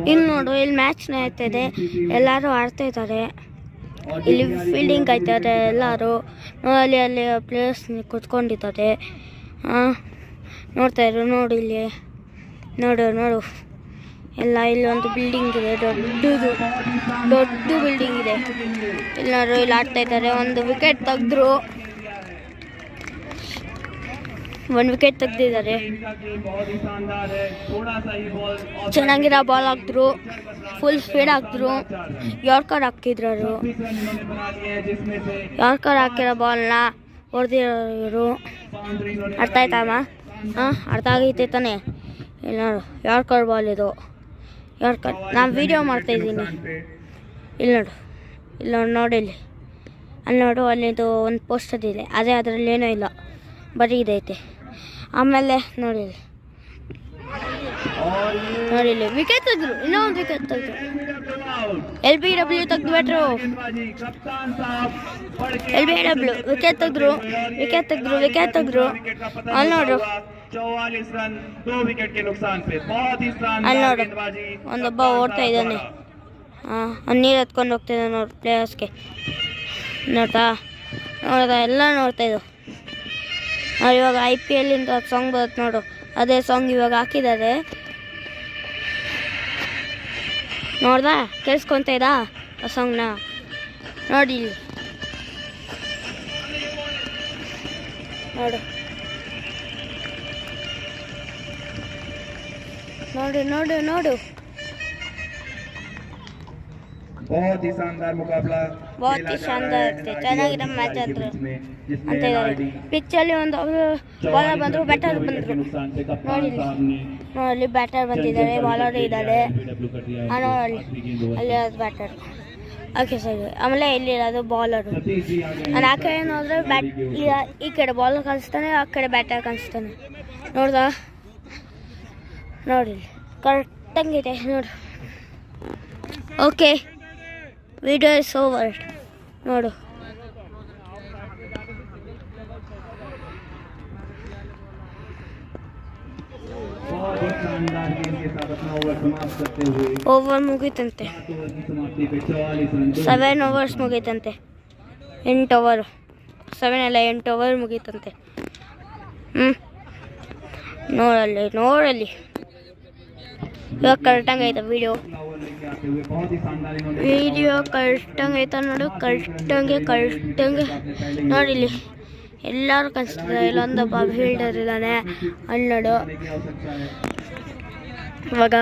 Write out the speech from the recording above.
ಇಲ್ಲಿ ನೋಡು, ಇಲ್ಲಿ ಮ್ಯಾಚ್ ನಡೀತಿದೆ, ಎಲ್ಲರೂ ಆಡ್ತಾ ಇದ್ದಾರೆ. ಇಲ್ಲಿ ಫೀಲ್ಡಿಂಗ್ ಆಯ್ತಾರೆ ಎಲ್ಲರೂ. ಅಲ್ಲಿ ಪ್ಲೇಯರ್ಸ್ ಕುತ್ಕೊಂಡಿದ್ದಾರೆ. ನೋಡ್ತಾ ಇದ್ರು ನೋಡಿ, ಇಲ್ಲಿ ನೋಡು ಎಲ್ಲ. ಇಲ್ಲಿ ಒಂದು ಬಿಲ್ಡಿಂಗ್ ಇದೆ, ದೊಡ್ಡ ಬಿಲ್ಡಿಂಗ್ ಇದೆ. ಎಲ್ಲರೂ ಇಲ್ಲಿ ಆಡ್ತಾ ಇದ್ದಾರೆ. ಒಂದು ವಿಕೆಟ್ ತೆಗ್ದಿದ್ದಾರೆ. ಚೆನ್ನಾಗಿರೋ ಬಾಲ್ ಹಾಕಿದ್ರು, ಫುಲ್ ಸ್ಪೀಡ್ ಹಾಕಿದ್ರು. ಯಾರ್ಕರ್ ಹಾಕಿದ್ರು, ಯಾರ್ಕರ್ ಹಾಕಿರೋ ಬಾಲ್ನ ಹೊಡೆದಿರೋರು. ಅರ್ಥ ಆಯ್ತಮ್ಮ? ಅರ್ಥ ಆಗೈತೆ ತಾನೆ? ಇಲ್ಲ ನೋಡು, ಯಾರ್ಕರ್ ಬಾಲ್ ಇದು. ಯಾರ್ಕರ್ ನಾನು ವೀಡಿಯೋ ಮಾಡ್ತಾಯಿದ್ದೀನಿ. ಇಲ್ಲಿ ನೋಡಿ ಅಲ್ಲಿ ನೋಡು, ಅಲ್ಲಿದು ಒಂದು ಪೋಸ್ಟರ್ ಇದೆ. ಅದರಲ್ಲಿ ಏನೂ ಇಲ್ಲ, ಬರೀ ಇದೈತೆ. ಆಮೇಲೆ ನೋಡಿ ವಿಕೆಟ್ ತೆಗೆದ್ರು, ಇನ್ನೊಂದು ವಿಕೆಟ್ ತೆಗೆದ್ರು. LBW ತೆಗೆದ್ಬಿಟ್ರು. LBW ವಿಕೆಟ್ ತೆಗೆದ್ರು. ಅಲ್ಲಿ ನೋಡು, ಅಲ್ಲಿ ನೋಡು, ಒಂದೊಬ್ಬ ಓಡ್ತಾ ಇದ್ದಾನೆ. ನೀರು ಹತ್ಕೊಂಡು ಹೋಗ್ತಿದ್ದಾನೆ ನೋಡಿ ಪ್ಲೇಯರ್ಸ್ಗೆ. ನೋಡ್ತಾ ಎಲ್ಲ ನೋಡ್ತಾ ಇದ್ದು. ಇವಾಗ IPL ಇಂದ ಸಾಂಗ್ ಬರುತ್ತೆ ನೋಡು, ಅದೇ ಸಾಂಗ್ ಇವಾಗ ಹಾಕಿದ್ದಾರೆ. ನೋಡ್ದಾ? ಕೇಳಿಸ್ಕೊಂತ ಇದ್ದಾ ಆ ಸಾಂಗ್ನ? ನೋಡಿ ನೋಡು. बहुत ही शानदार मुकाबला, बहुत ही शानदार ಇರುತ್ತೆ. ಚೆನ್ನಾಗಿರೋ ಮ್ಯಾಚ್ ಆದ್ರು ಅಂತ ಇದ್ದಾರೆ. ಪಿಚ್ಚಲ್ಲಿ ಒಂದು ಬಾಲರ್ ಬಂದರು, ಬ್ಯಾಟರ್ ಬಂದರು. ನೋಡಿ ಬ್ಯಾಟರ್ ಬಂದಿದ್ದಾರೆ, ಬಾಲರ್ ಇದ್ದಾರೆ. ಅಲ್ಲಿ ಅದು ಬ್ಯಾಟರ್. ಓಕೆ ಸರಿ. ಆಮೇಲೆ ಇಲ್ಲಿ ಅದು ಬಾಲರು. ನಾನು ಆ ಕಡೆ ನೋಡಿದ್ರೆ ಈ ಕಡೆ ಬಾಲರ್ ಕಾಣಿಸ್ತಾನೆ, ಆ ಕಡೆ ಬ್ಯಾಟರ್ ಕಾಣಿಸ್ತಾನೆ. ನೋಡ್ದಾ? ನೋಡಿ ಕರೆಕ್ಟಂಗಿದೆ ನೋಡು. Okay, video is over. ನೋಡು, ಓವರ್ ಮುಗೀತಂತೆ. 7 overs ಮುಗೀತಂತೆ. 8 ಓವರ್, 7 ಅಲ್ಲ 8 ಓವರ್ ಮುಗೀತಂತೆ. ನೋಡಲ್ಲಿ ಇವಾಗ ಕರೆಕ್ಟಂಗೆ ಐತೆ ವಿಡಿಯೋ ಕರೆಕ್ಟಂಗೆ ಐತೆ ನೋಡು. ಕರೆಕ್ಟಂಗೆ ನೋಡಿಲ್ಲಿ ಎಲ್ಲರೂ ಕಳಿಸ್ತಿದ್ದಾರೆ. ಇಲ್ಲೊಂದೊಬ್ಬ ಫೀಲ್ಡರ್ ಇದ್ದಾನೆ, ಅಲ್ಲಿ ನೋಡು. ಇವಾಗ